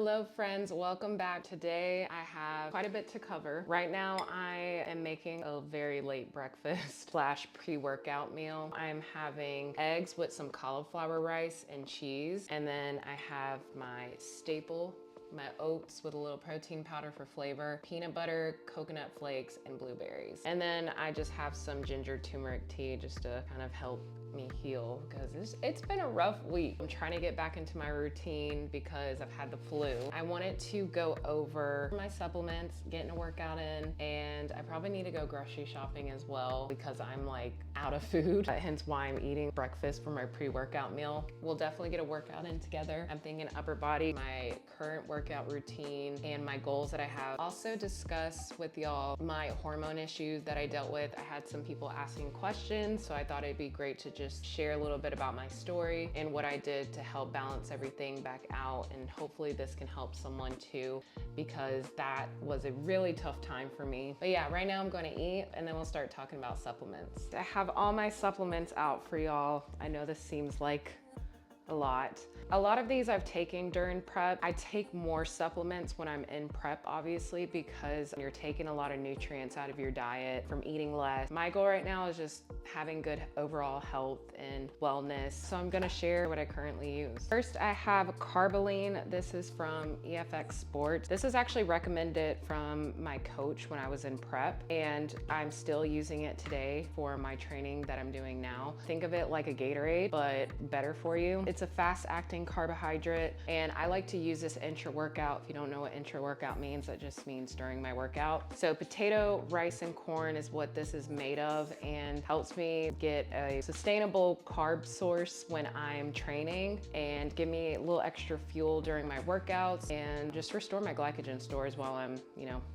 Hello friends, welcome back. Today I have quite a bit to cover. Right now I am making a very late breakfast slash pre-workout meal. I'm having eggs with some cauliflower rice and cheese, and then I have my staple, my oats with a little protein powder for flavor, peanut butter, coconut flakes, and blueberries. And then I just have some ginger turmeric tea just to kind of help me heal because it's been a rough week. I'm trying to get back into my routine because I've had the flu. I wanted to go over my supplements, getting a workout in, and I probably need to go grocery shopping as well because I'm like out of food, hence why I'm eating breakfast for my pre-workout meal. We'll definitely get a workout in together. I'm thinking upper body, my current workout routine, and my goals that I have. Also discuss with y'all my hormone issues that I dealt with. I had some people asking questions, so I thought it'd be great to just share a little bit about my story and what I did to help balance everything back out, and hopefully this can help someone too, because that was a really tough time for me. But yeah, right now I'm going to eat and then we'll start talking about supplements. I have all my supplements out for y'all. I know this seems like a lot of these I've taken during prep. I take more supplements when I'm in prep, obviously, because you're taking a lot of nutrients out of your diet from eating less. My goal right now is just having good overall health and wellness. So I'm gonna share what I currently use. First, I have Carboline. This is from EFX Sports. This is actually recommended from my coach when I was in prep, and I'm still using it today for my training that I'm doing now. Think of it like a Gatorade, but better for you. It's a fast-acting carbohydrate, and I like to use this intra-workout. If you don't know what intra-workout means, that just means during my workout. So potato, rice, and corn is what this is made of, and helps me get a sustainable carb source when I'm training and give me a little extra fuel during my workouts and just restore my glycogen stores while I'm,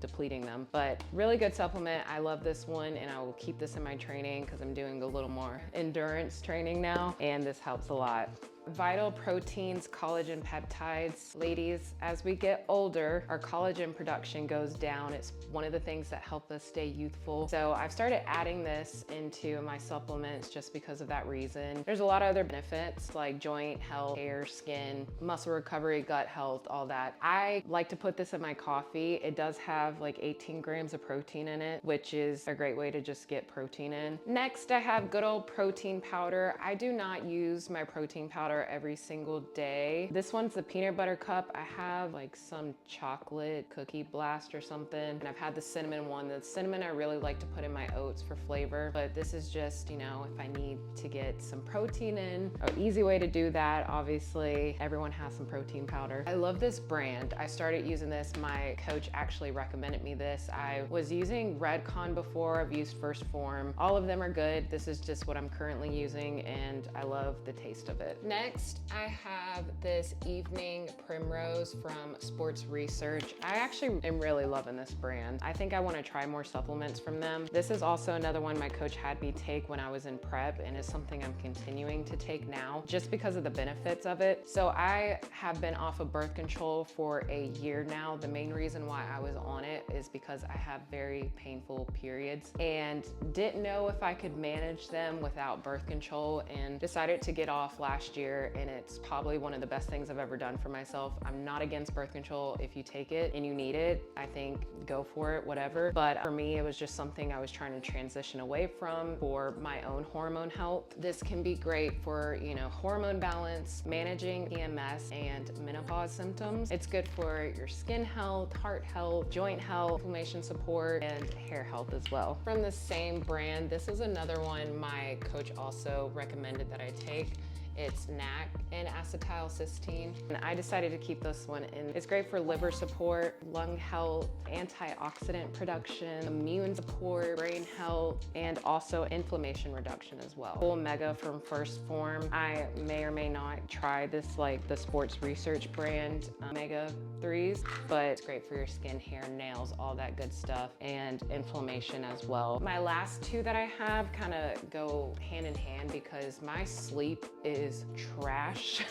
depleting them. But really good supplement. I love this one, and I will keep this in my training because I'm doing a little more endurance training now, and this helps a lot. Vital proteins, collagen peptides. Ladies, as we get older, our collagen production goes down. It's one of the things that help us stay youthful. So I've started adding this into my supplements just because of that reason. There's a lot of other benefits like joint health, hair, skin, muscle recovery, gut health, all that. I like to put this in my coffee. It does have like 18 grams of protein in it, which is a great way to just get protein in. Next, I have good old protein powder. I do not use my protein powder every single day. This one's the peanut butter cup. I have like some chocolate cookie blast or something, and I've had the cinnamon one. The cinnamon I really like to put in my oats for flavor, but this is just, if I need to get some protein in. An easy way to do that, obviously, everyone has some protein powder. I love this brand. I started using this. My coach actually recommended me this. I was using Redcon before. I've used First Form. All of them are good. This is just what I'm currently using, and I love the taste of it. Next, I have this Evening Primrose from Sports Research. I actually am really loving this brand. I think I want to try more supplements from them. This is also another one my coach had me take when I was in prep, and is something I'm continuing to take now just because of the benefits of it. So I have been off of birth control for a year now. The main reason why I was on it is because I have very painful periods and didn't know if I could manage them without birth control, and decided to get off last year, and it's probably one of the best things I've ever done for myself. I'm not against birth control. If you take it and you need it, I think go for it, whatever. But for me, it was just something I was trying to transition away from for my own hormone health. This can be great for, hormone balance, managing PMS and menopause symptoms. It's good for your skin health, heart health, joint health, inflammation support, and hair health as well. From the same brand, this is another one my coach also recommended that I take. It's NAC and acetylcysteine. And I decided to keep this one in. It's great for liver support, lung health, antioxidant production, immune support, brain health, and also inflammation reduction as well. Omega from First Form. I may or may not try this, like the Sports Research brand omega-3s, but it's great for your skin, hair, nails, all that good stuff, and inflammation as well. My last two that I have kind of go hand in hand because my sleep is is trash.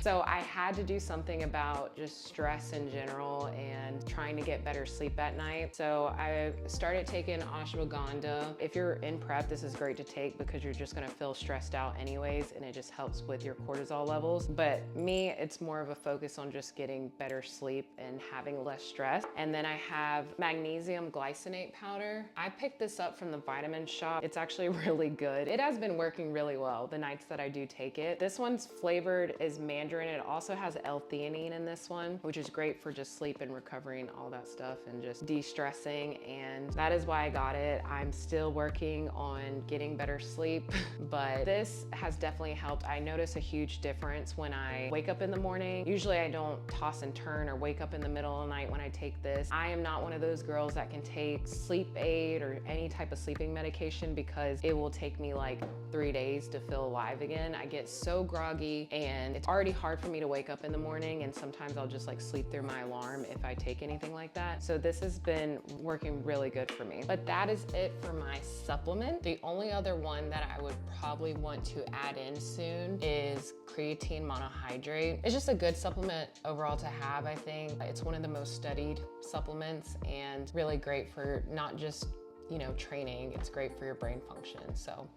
So I had to do something about just stress in general and trying to get better sleep at night. So I started taking ashwagandha. If you're in prep, this is great to take because you're just gonna feel stressed out anyways, and it just helps with your cortisol levels. But me, it's more of a focus on just getting better sleep and having less stress. And then I have magnesium glycinate powder. I picked this up from the vitamin shop. It's actually really good. It has been working really well the nights that I do take it. This one's flavored is mandarin. It also has L-theanine in this one, which is great for just sleep and recovery and all that stuff and just de-stressing. And that is why I got it. I'm still working on getting better sleep, but this has definitely helped. I notice a huge difference when I wake up in the morning. Usually I don't toss and turn or wake up in the middle of the night when I take this. I am not one of those girls that can take sleep aid or any type of sleeping medication because it will take me like 3 days to feel alive again. I get so groggy and it's already hard for me to wake up in the morning, and sometimes I'll just like sleep through my alarm if I take anything like that. So this has been working really good for me. But that is it for my supplement. The only other one that I would probably want to add in soon is creatine monohydrate. It's just a good supplement overall to have, I think. It's one of the most studied supplements and really great for not just, you know, training. It's great for your brain function. So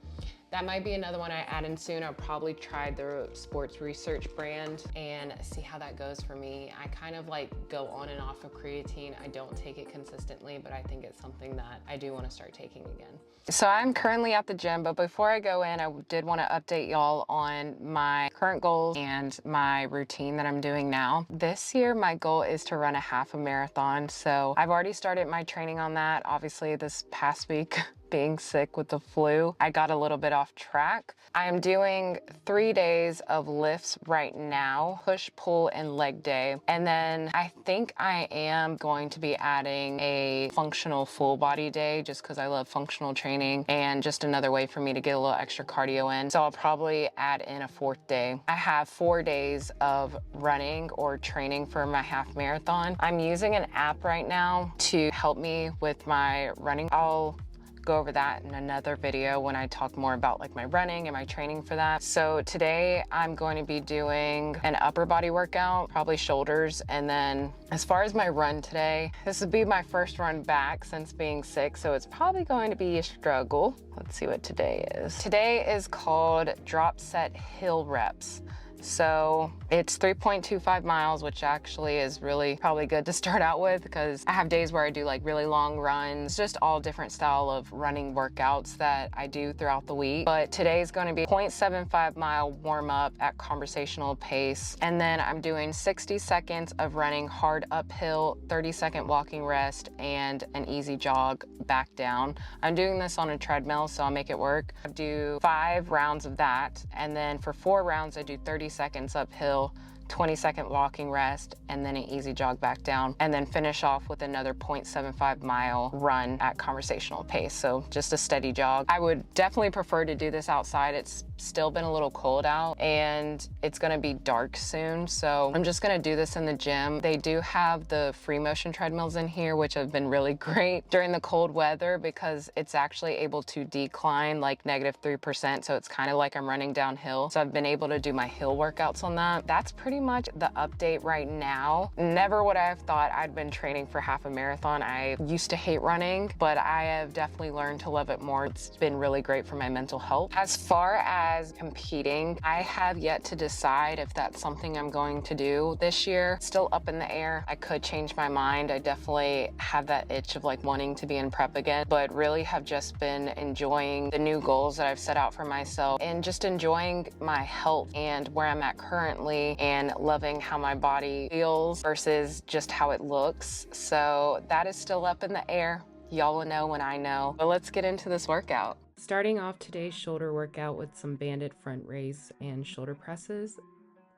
that might be another one I add in soon. I'll probably try the sports research brand and see how that goes for me. I kind of like go on and off of creatine. I don't take it consistently, but I think it's something that I do want to start taking again. So I'm currently at the gym, but before I go in, I did want to update y'all on my current goals and my routine that I'm doing now. This year, my goal is to run a half a marathon. So I've already started my training on that. Obviously, this past week, being sick with the flu, I got a little bit off track. I am doing 3 days of lifts right now, push, pull, and leg day. And then I think I am going to be adding a functional full body day just because I love functional training and just another way for me to get a little extra cardio in. So I'll probably add in a 4th day. I have 4 days of running or training for my half marathon. I'm using an app right now to help me with my running. I'll go over that in another video when I talk more about like my running and my training for that. So today I'm going to be doing an upper body workout, probably shoulders. And then as far as my run today, this would be my first run back since being sick. So it's probably going to be a struggle. Let's see what today is. Today is called drop set hill reps. So it's 3.25 miles, which actually is really probably good to start out with because I have days where I do like really long runs, just all different style of running workouts that I do throughout the week. But today is going to be 0.75 mile warm up at conversational pace. And then I'm doing 60 seconds of running hard uphill, 30-second walking rest, and an easy jog back down. I'm doing this on a treadmill, so I'll make it work. I do 5 rounds of that. And then for 4 rounds, I do 30 seconds uphill, 20-second walking rest, and then an easy jog back down, and then finish off with another 0.75 mile run at conversational pace. So just a steady jog. I would definitely prefer to do this outside. It's still been a little cold out and it's gonna be dark soon. So I'm just gonna do this in the gym. They do have the free motion treadmills in here, which have been really great during the cold weather because it's actually able to decline like -3%. So it's kind of like I'm running downhill. So I've been able to do my hill workouts on that. That's pretty much the update right now. Never would I have thought I'd been training for half a marathon. I used to hate running, but I have definitely learned to love it more. It's been really great for my mental health. As far as competing, I have yet to decide if that's something I'm going to do this year. It's still up in the air. I could change my mind. I definitely have that itch of like wanting to be in prep again, but really have just been enjoying the new goals that I've set out for myself and just enjoying my health and where I'm at currently and loving how my body feels versus just how it looks. So that is still up in the air. Y'all will know when I know. But let's get into this workout. Starting off today's shoulder workout with some banded front raise and shoulder presses.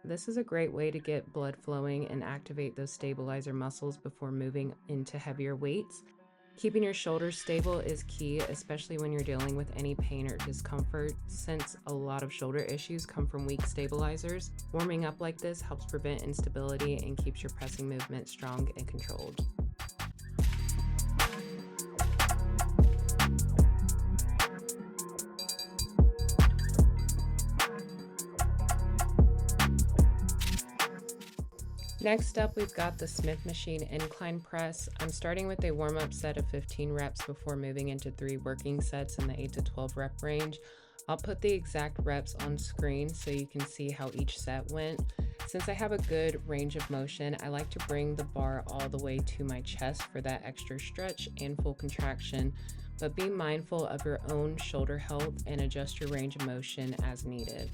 This is a great way to get blood flowing and activate those stabilizer muscles before moving into heavier weights. Keeping your shoulders stable is key, especially when you're dealing with any pain or discomfort, since a lot of shoulder issues come from weak stabilizers. Warming up like this helps prevent instability and keeps your pressing movement strong and controlled. Next up, we've got the Smith machine incline press. I'm starting with a warm-up set of 15 reps before moving into 3 working sets in the 8 to 12 rep range. I'll put the exact reps on screen so you can see how each set went. Since I have a good range of motion, I like to bring the bar all the way to my chest for that extra stretch and full contraction, but be mindful of your own shoulder health and adjust your range of motion as needed.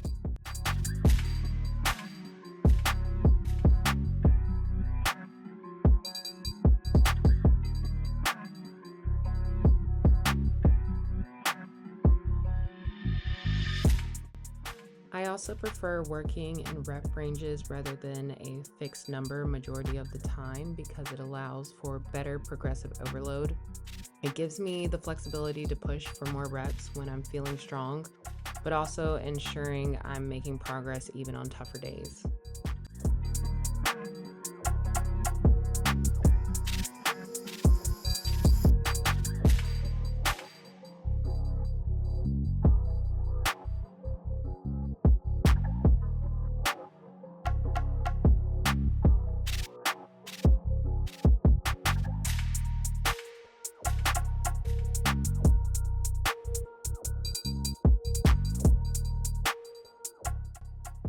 I also prefer working in rep ranges rather than a fixed number majority of the time because it allows for better progressive overload. It gives me the flexibility to push for more reps when I'm feeling strong, but also ensuring I'm making progress even on tougher days.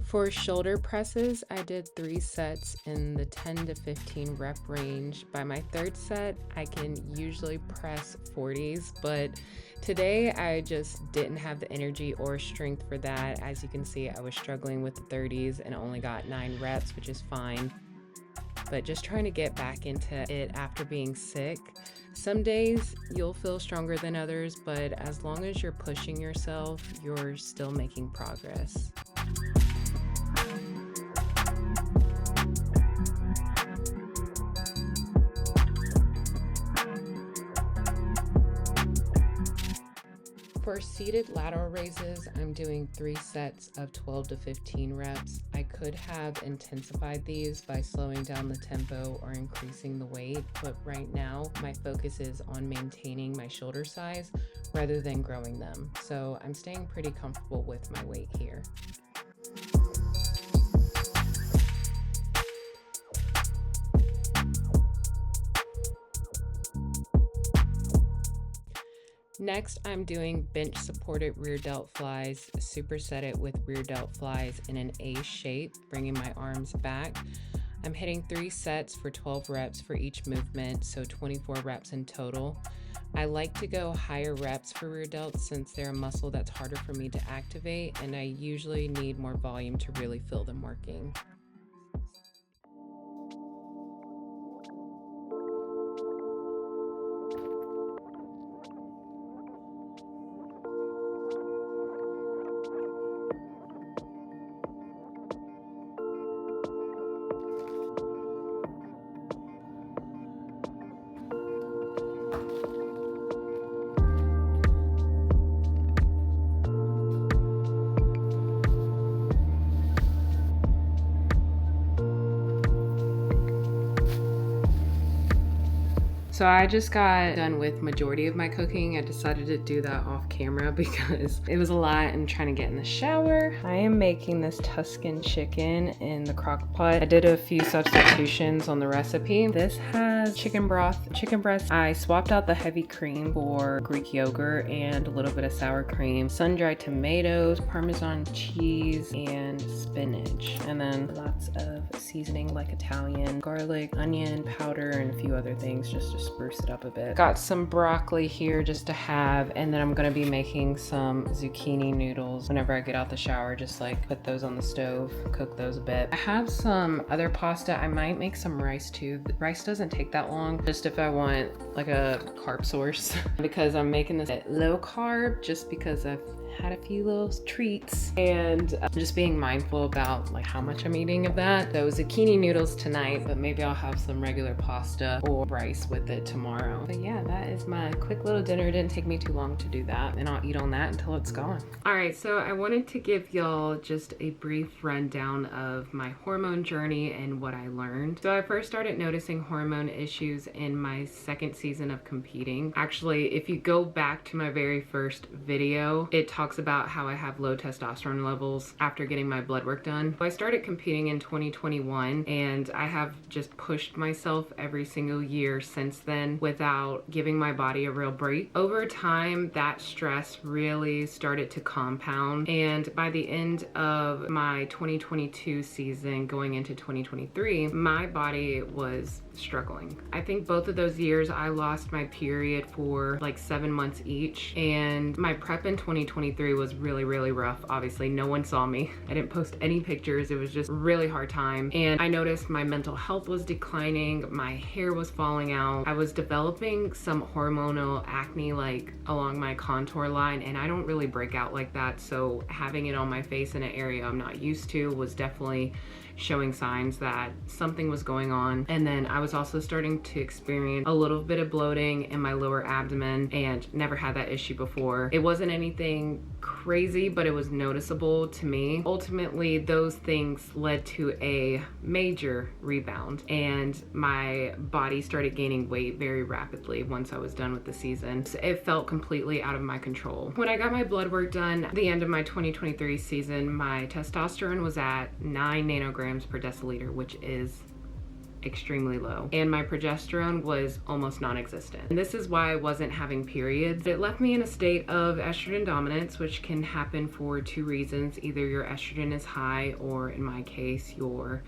For shoulder presses, I did 3 sets in the 10 to 15 rep range. By my 3rd set, I can usually press 40s, but today I just didn't have the energy or strength for that. As you can see, I was struggling with the 30s and only got 9 reps, which is fine. But just trying to get back into it after being sick. Some days you'll feel stronger than others, but as long as you're pushing yourself, you're still making progress. For seated lateral raises, I'm doing 3 sets of 12 to 15 reps. I could have intensified these by slowing down the tempo or increasing the weight, but right now my focus is on maintaining my shoulder size rather than growing them. So I'm staying pretty comfortable with my weight here. Next, I'm doing bench supported rear delt flies, supersetted with rear delt flies in an A shape, bringing my arms back. I'm hitting 3 sets for 12 reps for each movement, so 24 reps in total. I like to go higher reps for rear delts since they're a muscle that's harder for me to activate, and I usually need more volume to really feel them working. So I just got done with majority of my cooking. I decided to do that off camera because it was a lot and trying to get in the shower. I am making this Tuscan chicken in the crock pot. I did a few substitutions on the recipe. This has chicken broth, chicken breast. I swapped out the heavy cream for Greek yogurt and a little bit of sour cream, sun-dried tomatoes, Parmesan cheese, and spinach. And then lots of seasoning like Italian, garlic, onion powder, and a few other things just to spruce it up a bit. Got some broccoli here just to have, and then I'm gonna be making some zucchini noodles whenever I get out the shower. Just like put those on the stove, cook those a bit. I have some other pasta. I might make some rice too. The rice doesn't take that long, just if I want like a carb source because I'm making this at low carb just because I've had a few little treats and just being mindful about like how much I'm eating of that. So zucchini noodles tonight, but maybe I'll have some regular pasta or rice with it it tomorrow. But yeah, that is my quick little dinner. It didn't take me too long to do that, and I'll eat on that until it's gone. All right, so I wanted to give y'all just a brief rundown of my hormone journey and what I learned. So I first started noticing hormone issues in my second season of competing. Actually, if you go back to my very first video, it talks about how I have low testosterone levels after getting my blood work done. So I started competing in 2021, and I have just pushed myself every single year since then without giving my body a real break. Over time, that stress really started to compound, and by the end of my 2022 season going into 2023, my body was struggling. I think both of those years I lost my period for like 7 months each, and my prep in 2023 was really rough. Obviously no one saw me. I didn't post any pictures. It was just a really hard time, and I noticed my mental health was declining, my hair was falling out, I was developing some hormonal acne like along my contour line, and I don't really break out like that, so having it on my face in an area I'm not used to was definitely showing signs that something was going on. And then I was also starting to experience a little bit of bloating in my lower abdomen, and never had that issue before. It wasn't anything crazy, but it was noticeable to me. Ultimately, those things led to a major rebound, and my body started gaining weight very rapidly once I was done with the season. So it felt completely out of my control. When I got my blood work done at the end of my 2023 season, my testosterone was at 9 nanograms per deciliter, which is extremely low, and my progesterone was almost non-existent. And this is why I wasn't having periods. It left me in a state of estrogen dominance, which can happen for two reasons. Either your estrogen is high, or in my case, your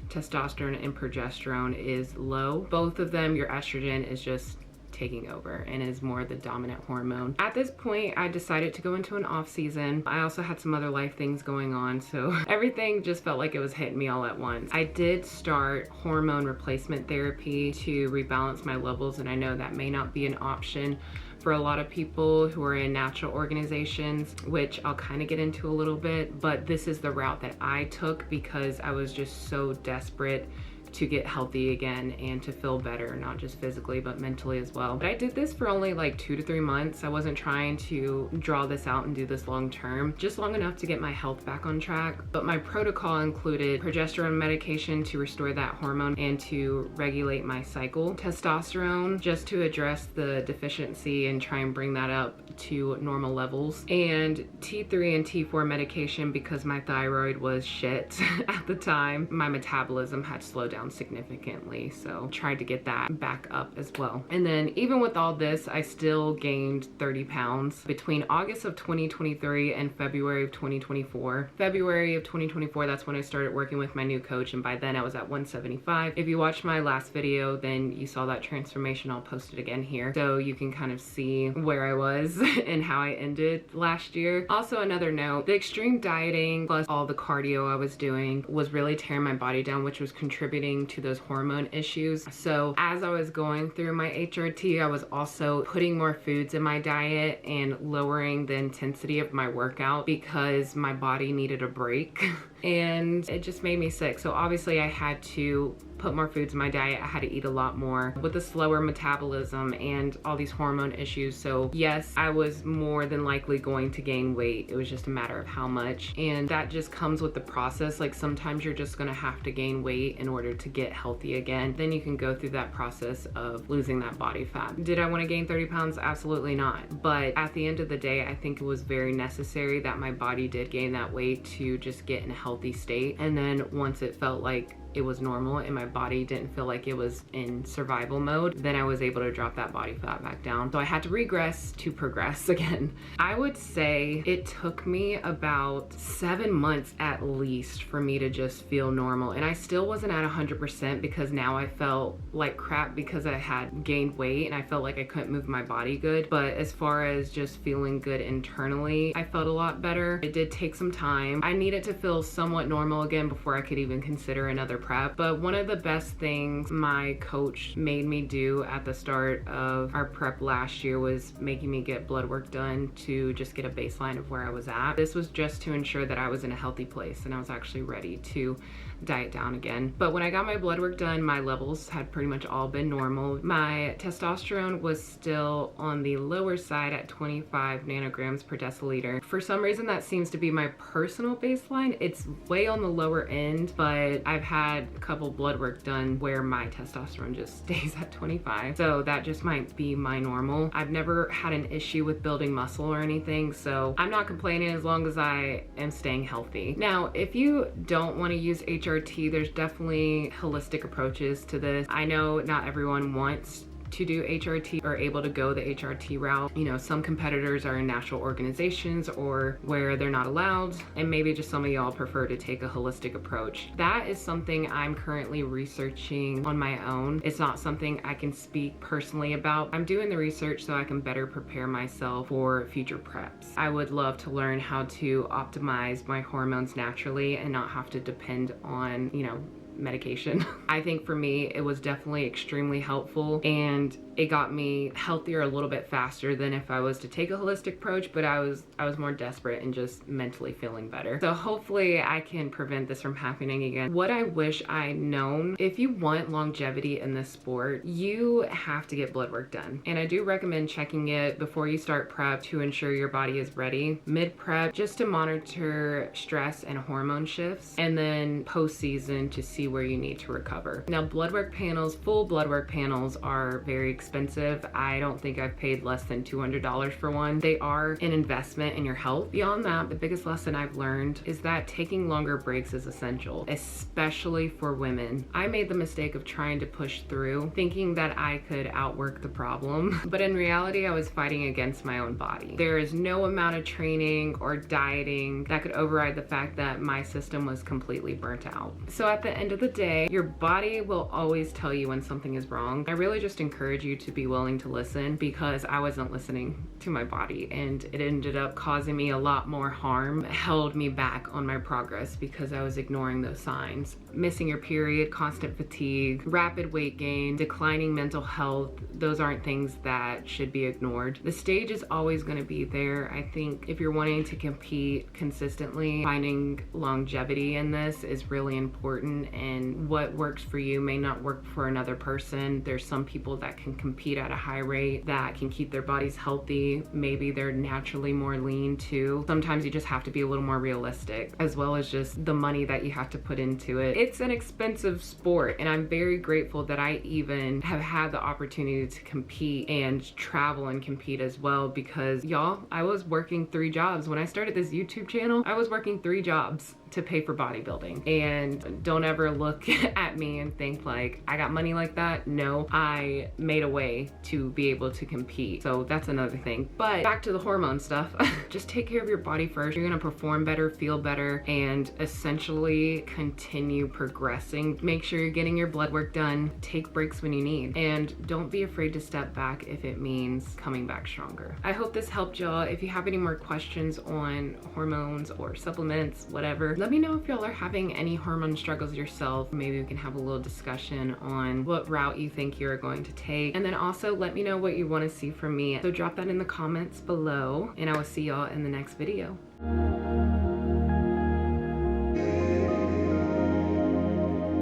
testosterone and progesterone is low. Both of them, your estrogen is just taking over and is more the dominant hormone. At this point, I decided to go into an off season. I also had some other life things going on, so everything just felt like it was hitting me all at once. I did start hormone replacement therapy to rebalance my levels, and I know that may not be an option for a lot of people who are in natural organizations, which I'll kind of get into a little bit, but this is the route that I took because I was just so desperate to get healthy again and to feel better, not just physically but mentally as well. But I did this for only like 2 to 3 months. I wasn't trying to draw this out and do this long term, just long enough to get my health back on track. But my protocol included progesterone medication to restore that hormone and to regulate my cycle, testosterone just to address the deficiency and try and bring that up to normal levels, and T3 and T4 medication because my thyroid was shit at the time. My metabolism had slowed down significantly, so tried to get that back up as well. And then even with all this, I still gained 30 pounds between August of 2023 and February of 2024. February of 2024, that's when I started working with my new coach, and by then I was at 175. If you watched my last video, then you saw that transformation. I'll post it again here so you can kind of see where I was and how I ended last year. Also, another note, the extreme dieting plus all the cardio I was doing was really tearing my body down, which was contributing to those hormone issues. So as I was going through my HRT, I was also putting more foods in my diet and lowering the intensity of my workout because my body needed a break. And it just made me sick. So obviously I had to put more foods in my diet. I had to eat a lot more with a slower metabolism and all these hormone issues. So yes, I was more than likely going to gain weight. It was just a matter of how much. And that just comes with the process. Like sometimes you're just gonna have to gain weight in order to get healthy again. Then you can go through that process of losing that body fat. Did I want to gain 30 pounds? Absolutely not. But at the end of the day, I think it was very necessary that my body did gain that weight to just get in a healthy state. And then once it felt like it was normal and my body didn't feel like it was in survival mode, then I was able to drop that body fat back down. So I had to regress to progress again. I would say it took me about 7 months at least for me to just feel normal. And I still wasn't at 100% because now I felt like crap because I had gained weight and I felt like I couldn't move my body good. But as far as just feeling good internally, I felt a lot better. It did take some time. I needed to feel somewhat normal again before I could even consider another prep. But one of the best things my coach made me do at the start of our prep last year was making me get blood work done to just get a baseline of where I was at. This was just to ensure that I was in a healthy place and I was actually ready to diet down again. But when I got my blood work done, my levels had pretty much all been normal. My testosterone was still on the lower side at 25 nanograms per deciliter. For some reason, that seems to be my personal baseline. It's way on the lower end, but I've had a couple blood work done where my testosterone just stays at 25. So that just might be my normal. I've never had an issue with building muscle or anything, so I'm not complaining as long as I am staying healthy. Now, if you don't want to use HRT, there's definitely holistic approaches to this. I know not everyone wants to do HRT or able to go the HRT route. You know, some competitors are in national organizations or where they're not allowed, and maybe just some of y'all prefer to take a holistic approach. That is something I'm currently researching on my own. It's not something I can speak personally about. I'm doing the research so I can better prepare myself for future preps. I would love to learn how to optimize my hormones naturally and not have to depend on, you know, medication. I think for me, it was definitely extremely helpful, and it got me healthier a little bit faster than if I was to take a holistic approach, but I was more desperate and just mentally feeling better. So hopefully I can prevent this from happening again. What I wish I'd known, if you want longevity in this sport, you have to get blood work done. And I do recommend checking it before you start prep to ensure your body is ready. Mid-prep, just to monitor stress and hormone shifts, and then post-season to see where you need to recover. Now, blood work panels, full blood work panels are very expensive. I don't think I've paid less than $200 for one. They are an investment in your health. Beyond that, the biggest lesson I've learned is that taking longer breaks is essential, especially for women. I made the mistake of trying to push through, thinking that I could outwork the problem, but in reality, I was fighting against my own body. There is no amount of training or dieting that could override the fact that my system was completely burnt out. So at the end of the day, your body will always tell you when something is wrong. I really just encourage you to be willing to listen, because I wasn't listening to my body, and it ended up causing me a lot more harm. It held me back on my progress because I was ignoring those signs. Missing your period, constant fatigue, rapid weight gain, declining mental health, those aren't things that should be ignored. The stage is always going to be there. I think if you're wanting to compete consistently, finding longevity in this is really important, and what works for you may not work for another person. There's some people that can compete at a high rate, that can keep their bodies healthy. Maybe they're naturally more lean too. Sometimes you just have to be a little more realistic, as well as just the money that you have to put into it. It's an expensive sport, and I'm very grateful that I even have had the opportunity to compete and travel and compete as well, because y'all, I was working 3 jobs. When I started this YouTube channel, I was working 3 jobs to pay for bodybuilding. And don't ever look at me and think like I got money like that. No, I made a way to be able to compete. So that's another thing. But back to the hormone stuff. Just take care of your body first. You're gonna perform better, feel better, and essentially continue progressing. Make sure you're getting your blood work done. Take breaks when you need. And don't be afraid to step back if it means coming back stronger. I hope this helped y'all. If you have any more questions on hormones or supplements, whatever, let me know if y'all are having any hormone struggles yourself. Maybe we can have a little discussion on what route you think you're going to take. And then also let me know what you want to see from me. So drop that in the comments below, and I will see y'all in the next video.